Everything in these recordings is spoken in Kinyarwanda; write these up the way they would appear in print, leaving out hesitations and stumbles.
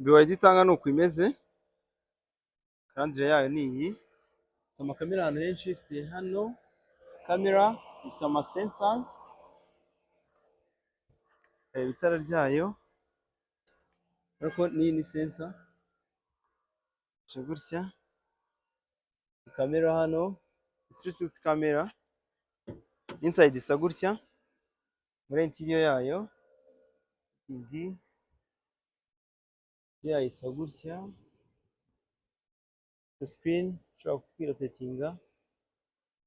BYD itanga ni uko imeze, karandire yayo ni iyi. Ifite amakamera ahantu henshi, ifite hano kamera, ifite amasensazi, reba itara ryayo, ariko n'iyi ni sensa, ije gutya, kamera hano, 360 kamera, inside isa gutya, muri interior yayo, indi yayo isa gutya, screen ushobora kwirotatinga,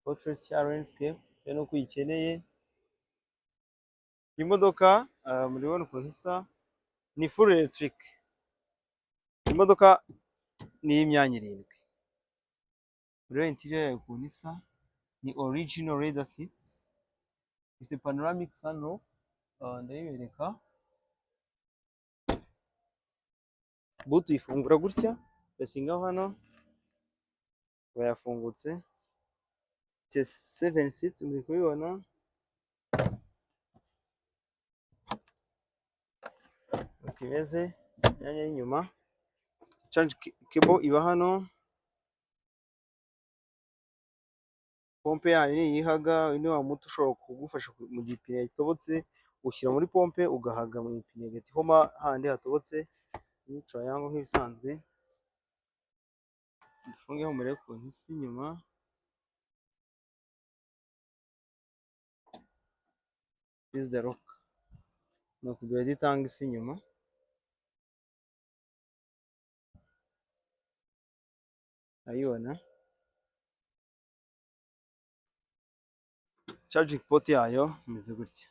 portrait ya landscape bitewe n'uko uyikeneye. Iyi modoka murabona ukuntu isa, ni full electric. Imodoka ni iy'imyanya 7. Muri interior yayo ukuntu isa, ni original leather seats, ifite panoramic sunroof, ndayibereka. Butu uyifungura gutya, ugasingaho hano, bayafungutse. Ifite 7 seats muri kubibona. Uko imeze, imyanya y'inyuma, charge cable iba hano, pompe yayo ni iyihaga, ni wa muti ushobora kugufasha mu gihe ipine ritobotse, ushyira muri pompe ugahaga mu ipine igahita ihoma handi hatobotse. Ni triangle nk'ibisanzwe. Dufungeho murebe ukuntu isa inyuma. This is the lock. Ni uku BYD itanga isa inyuma. Urayibona? Charging port yayo imeze gutya.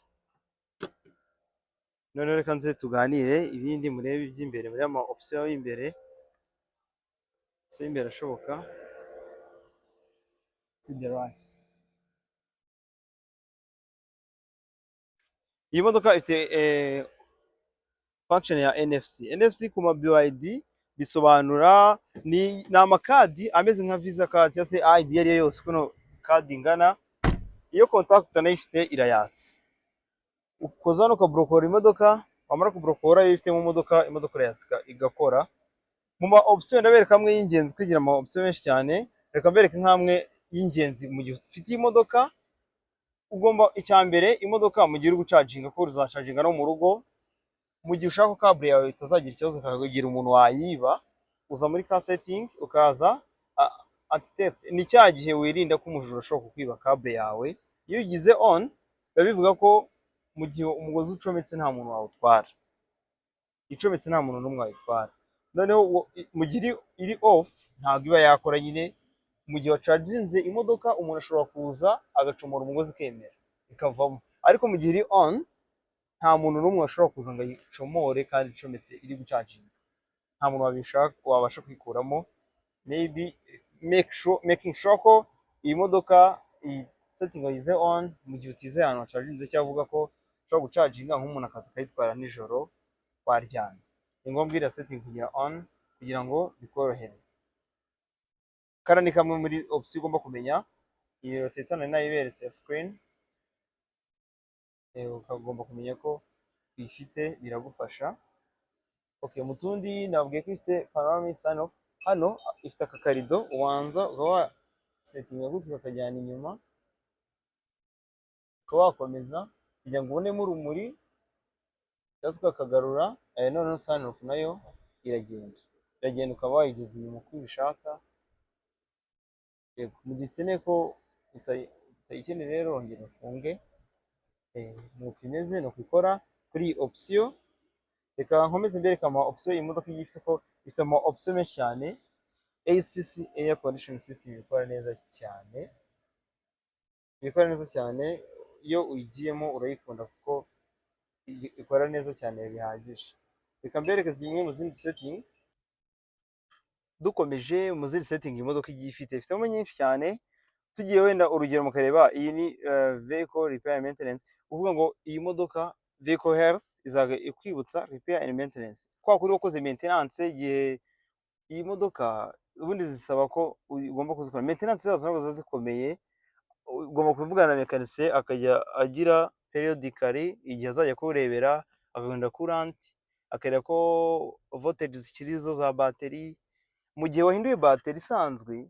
Noneho reka nze tuganire ibindi murebe iby'imbere, muri ama option y'imbere. Option y'imbere ashoboka. To the right. Iyi modoka ifite function ya NFC. NFC ku ma BYD bisobanura ni amakadi ameze nka visa card cyangwa se ID iyo ari yo yose, kuno kadi ingana. Iyo contact utanayifite irayatsa. Ukoza hano ukabrokora imodoka, wamara kubrokora iyo ifite mu modoka, imodoka irayatsa igakora. Mu ma option ndabereka amwe y'ingenzi, kugira ama option menshi cyane. Reka mbereke nk'amwe y'ingenzi mu gihe ufite imodoka. Ugomba icyambere, imodoka mu gihe uri gucaginga, ko uzacaginga no mu rugo. Mu gihe ushaka ko kabure yawe itazagira ikibazo kagira umuntu wayiba, uza muri car setting ukaza anti-theft. Ni cya gihe wirinda ko umujura ashobora kukwiba kabure yawe. Iyo ugize on, biba bivuga ko mu gihe umugozi ucometse nta muntu wawutwara. Icometse nta muntu n'umwe wayitwara. Noneho mu gihe iri off ntabwo iba yakora nyine. Mu gihe wacaginze imodoka, umuntu ashobora kuza agacomora umugozi ikemera ikavamo. Ariko mu gihe iri on, nta muntu n'umwe washobora kuza ngo ayicomore kandi icometse iri gucaginga. Nta muntu wabasha kwikuramo. Maybe making sure ko iyi modoka iyi setting wayize on mu gihe utize ahantu wacaginze, cyangwa uvuga ko ushobora gucaginga nk'umuntu akaza akayitwara nijoro waryamye. Ni ngombwa iriya setting kugira on kugira ngo bikorohere. Kara ni kamwe muri option ugomba kumenya. Iyi rotator nayo iberetse ya screen. Ukagomba kumenya ko uyifite biragufasha. Okay, mutundi nabwiye ko ifite panoramic sunroof. Hano ifite akakarido ubanza ukaba settinga gutyo kakajyana inyuma, ukaba wakomeza kugira ngo ubonemo urumuri, cyangwa ukakagarura. Noneho sunroof nayo iragenda ukaba wayigeza inyuma uko ubishaka. Mu gihe ukeneye ko utayikeneye rero ongera ufunge. Nuko imeze, nuko ikora kuri iyi option. Reka nkomeze mbereka ama option iyi modoka ifite, ko ifite ama option menshi cyane. ACC, air conditioning system, ikora neza cyane. Ikora neza cyane, iyo uyigiyemo urayikunda kuko ikora neza cyane bihagije. Reka mbereke zimwe mu zindi setting. Dukomeje mu zindi setting imodoka igiye ifitemo nyinshi cyane. Tugiye wenda urugero mukareba, iyi ni vehicle repair and maintenance. Uvuga ngo iyi modoka vehicle health izaga ikwibutsa repair and maintenance. Kwa kuri wakoze maintenance igihe iyi modoka ubundi zisaba ko ugomba kuzikora maintenance zazo, ntabwo zikomeye. Ugomba kuvugana na mechanic akajya agira periodically igihe azajya kurebera, akagenda coolant, akareba ko voltage zikiri zo za bateri. Mu gihe wahinduye bateri isanzwe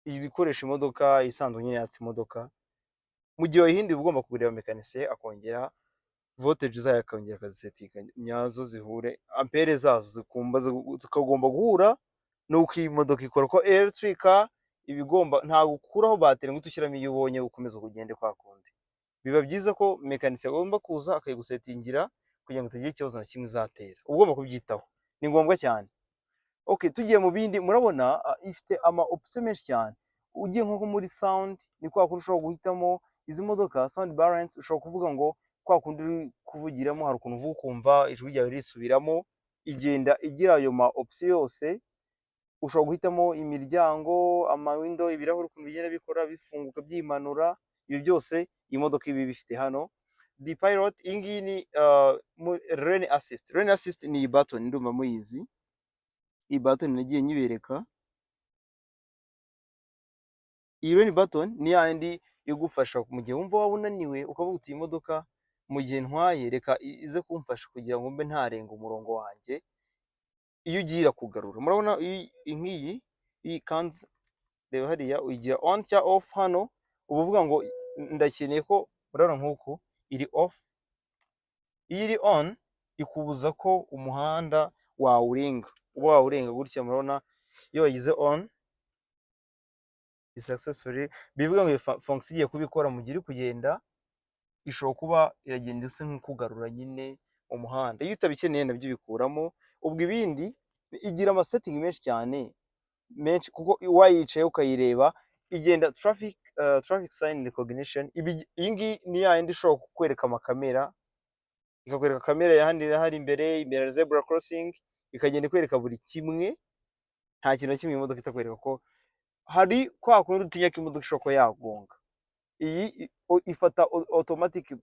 ikoresha imodoka isanzwe nyine yatse imodoka, mu gihe wayihinduye uba ugomba kugurira mekanisiye akongera voltage zayo akongera akazisetinga nyazo zihure, ampere zazo zikagomba guhura nuko iyi modoka ikora ko electric car iba igomba ntabwo ukuraho bateri ngo ushyiramo iyo ubonye ukomeza kugende kwa kundi. Biba byiza ko mekanisiye agomba kuza akayigusetingira kugira ngo utagira ikibazo na kimwe izatera, uba ugomba kubyitaho, ni ngombwa cyane. Okay, tugiye mu bindi, murabona ifite ama option menshi cyane. Ugiye nko muri sound, ni kwa kundi ushobora guhitamo izi modoka sound balance, ushobora kuvuga ngo kwa kundi uri kuvugiramo hari ukuntu uvuga ukumva ijwi ryawe risubiramo, igenda igira ayo ma option yose. Ushobora guhitamo imiryango, ama window, ibirahuri ukuntu bigenda bikora bifunguka byimanura, ibi byose iyi modoka ibi bifite hano. The pilot, iyi ngiyi ni lane assist. Lane assist ni iyi button ndumva muyizi. Iyi button nagiye nyibereka. Iyi lane button ni yandi igufasha mu gihe wumva waba unaniwe ukavuga uti iyi modoka mu gihe ntwaye reka ize kumfasha kugira ngo mbe ntarenga umurongo wanjye. Iyo ugiye kugarura, murabona nk'iyi iyi kanze, reba hariya uyigira on cyangwa off. Hano uba uvuga ngo ndakeneye ko, murabona nk'uku iri off. Iyo iri on ikubuza ko umuhanda wawurenga, uba wawurenga gutya. Murabona iyo wagize on successfully, bivuga ngo fonction igiye kubikora mu gihe uri kugenda ishobora kuba iragenda isa nk'ikugarura nyine mu muhanda. Iyo utabikeneye nabyo bikuramo. Ubwo ibindi igira ama setting menshi cyane menshi, kuko wayicaye ukayireba igenda traffic sign recognition. Iyi ngiyi ni yindi ishobora kukwereka amakamera, ikakwereka kamera yahandi imbere ya zebra crossing, ikagenda ikwereka buri kimwe, nta kintu na kimwe imodoka itakwereka ko hari kwa kundi utinya ko imodoka ishobora kuba yagonga. Iyi ifata automatic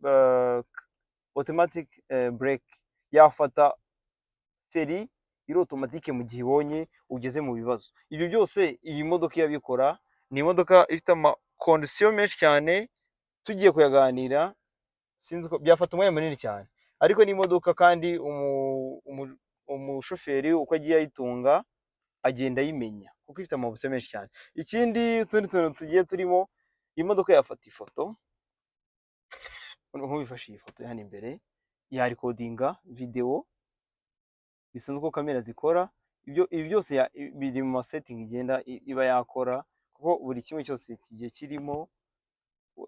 brake, yafata feri iri automatique mu gihe ibonye ugeze mu bibazo. Ibyo byose iyi modoka irabikora. Ni imodoka ifite ama condition menshi cyane, tugiye kuyaganira sinzi ko byafata umwanya munini cyane, ariko ni imodoka kandi umushoferi uko agiye ayitunga agenda ayimenya kuko ifite amabuse menshi cyane. Ikindi utundi tuntu tugiye turimo, iyi modoka yafata ifoto, nk'ubifashe iyi foto hano imbere, ya recordinga video, bisanzwe ko kamera zikora. Ibi byose biri mu setting igenda iba yakora, kuko buri kimwe cyose kigiye kirimo,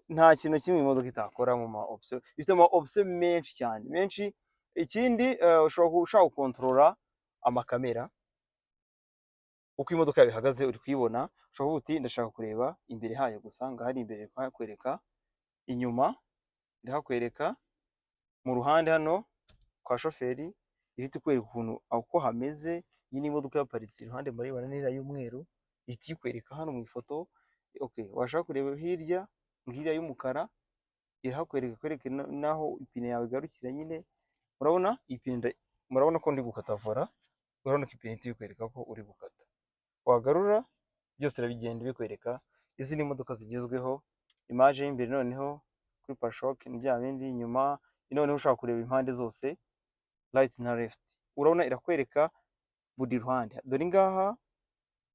nta kintu kimwe imodoka itakora mu ma option. Ifite ama option menshi cyane menshi. Ikindi ushobora gukontorora amakamera uko imodoka yawe ihagaze uri kuyibona. Ushobora uti ndashaka kureba imbere hayo gusa, ngahari imbere hakwereka, inyuma ndahakwereka, mu ruhande hano kwa shoferi ihita ikwereka ukuntu uko hameze. Iyi ni imodoka yaparitse iruhande murayibona nira y'umweru, ihita ikwereka hano mu ifoto. Okay, washaka kureba hirya ngiriya y'umukara ihakwereka, kwereka naho ipine yawe igarukira nyine. Murabona ipine, murabona ko ndi gukata vola, urabona ko ipine ikwereka ko uri gukata, wagarura byose irabigenda bikwereka. Izi ni imodoka zigezweho. Image y'imbere noneho kuri parashoke ni bya bindi, inyuma noneho ushaka kureba impande zose right na left, urabona irakwereka buri ruhande. Dore ngaha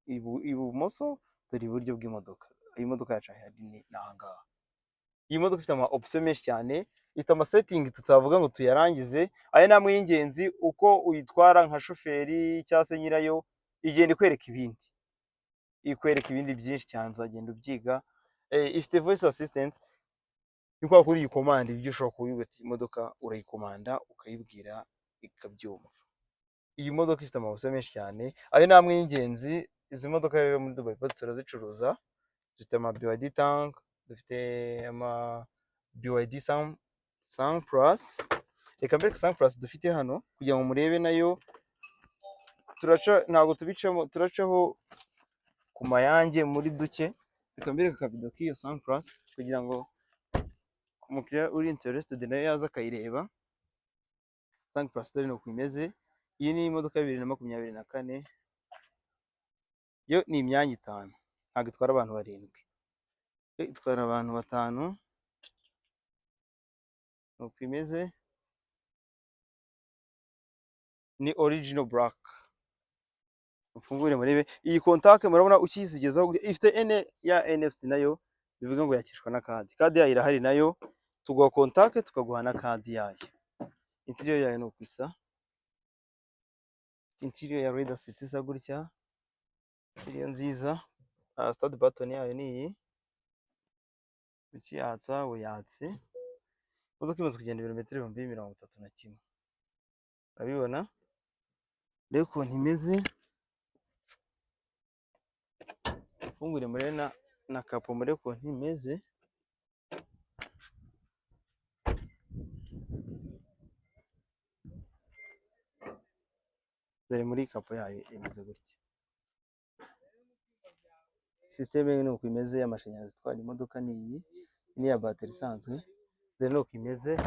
ibumoso, dore iburyo bw'imodoka. Iyi modoka yacu ni ahangaha. Iyi modoka ifite ama option menshi cyane, ifite ama setting tutavuga ngo tuyarangize. Aya namwe y'ingenzi uko uyitwara nka shoferi cyangwa se nyirayo, igenda ikwereka ibindi, ikwereka ibindi byinshi cyane, uzagenda ubyiga. Ifite voice assistant, ni kwa kuri iyi command ibyo ushobora kubibwira imodoka, urayikomanda ukayibwira ikabyumva. Iyi modoka ifite ama option menshi cyane, ayo namwe y'ingenzi. Izi modoka rero muri Dubai Body turazicuruza. Dufite ama BYD tank, dufite ama BYD Sun Plus. Reka mbere Sun Plus dufite hano kugira ngo murebe nayo, ntabwo tubicamo, turacaho ku mayange muri duke. Reka mbere akavido k'iyo Sun Plus kugira ngo umukiriya uri interested nayo yaza akayireba. Sun Plus dore nuko imeze. Iyi ni imodoka ya 2024, yo ni imyanya 5, ntabwo itwara abantu 7, itwara abantu 5, nuko imeze. ni original black. Mfungure murebe iyi contact, murabona ukisigezaho ifite ene ya NFC nayo, bivuga ngo yakishwa na kadi yayo irahari nayo, tuguha contact tukaguha na kadi yayo. Interior yayo ni ukwisa, interior ya Raider City isa gutya, interior nziza. Start button yayo ni iyi, ukiyatsa uyatse. Imodoka imaze kugenda ibirometero 31,000. Urabibona rero ukuntu imeze. Fungure murebe na kapo murebe ukuntu imeze. Dore muri kapo yayo imeze gutya. System ni uko imeze y'amashanyarazi itwara imodoka ni iyi, ni ya battery isanzwe. Dore nuko imeze,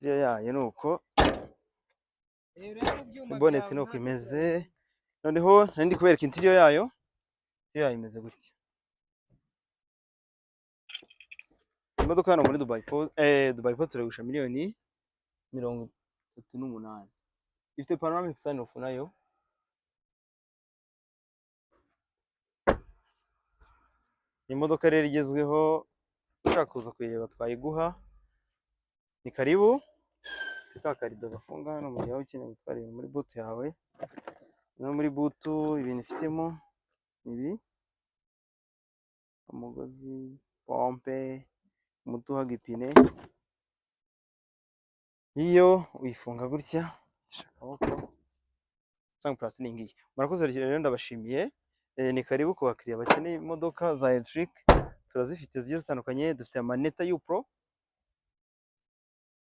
iyo yayo nuko bonnet nuko imeze. Noneho ndi kubereka interior yayo, iyo yayo imeze gutya. Imodoka hano muri Dubai Port turagusha $1,38,000. Ifite panoramic sunroof nayo. Imodoka rero igezweho, ushaka kuza kuyireba twayiguha. Ni karibu. Ka karido gafunga hano mu gihe waba ukeneye gutwara ibintu muri boot yawe. No muri boot ibintu ifitemo ibi: umugozi, pompe, umuti uhaga ipine. Iyo uyifunga gutya akaboko cyangwa plastic ngiyi. Murakoze rero, ndabashimiye. Ni karibu ku bakiriya bakeneye imodoka za electric, turazifite zigiye zitandukanye. Dufite amaneta U Pro,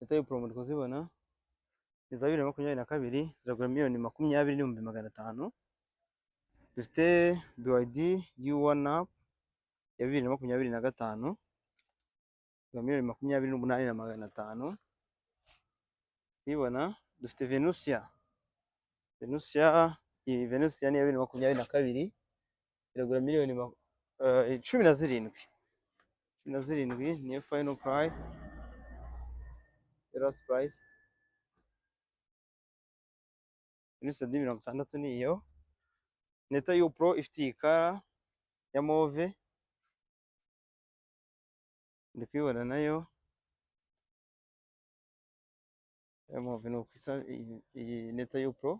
Neta U Pro muri kuzibona, ni za 2022, ziragura $20,250,000. Dufite BYD U1 Up ya 2025, $28,500. Ibona. Dufite Venusia iyi Venusia ni ya 2022, iragura $17,000. Niyo final price, last price. Venusia D60 niyo. Neta U Pro ifite iyi kara ya move, ndi kwibona nayo ya move. Nuko isa iyi Neta U Pro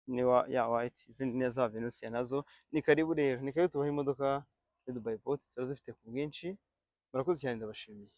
ni ya white. Izindi ni za Venusia nazo. Ni karibu rero, ni karibu tubaha imodoka ya Dubai Port, turazifite ku bwinshi. Murakoze cyane, ndabashimiye.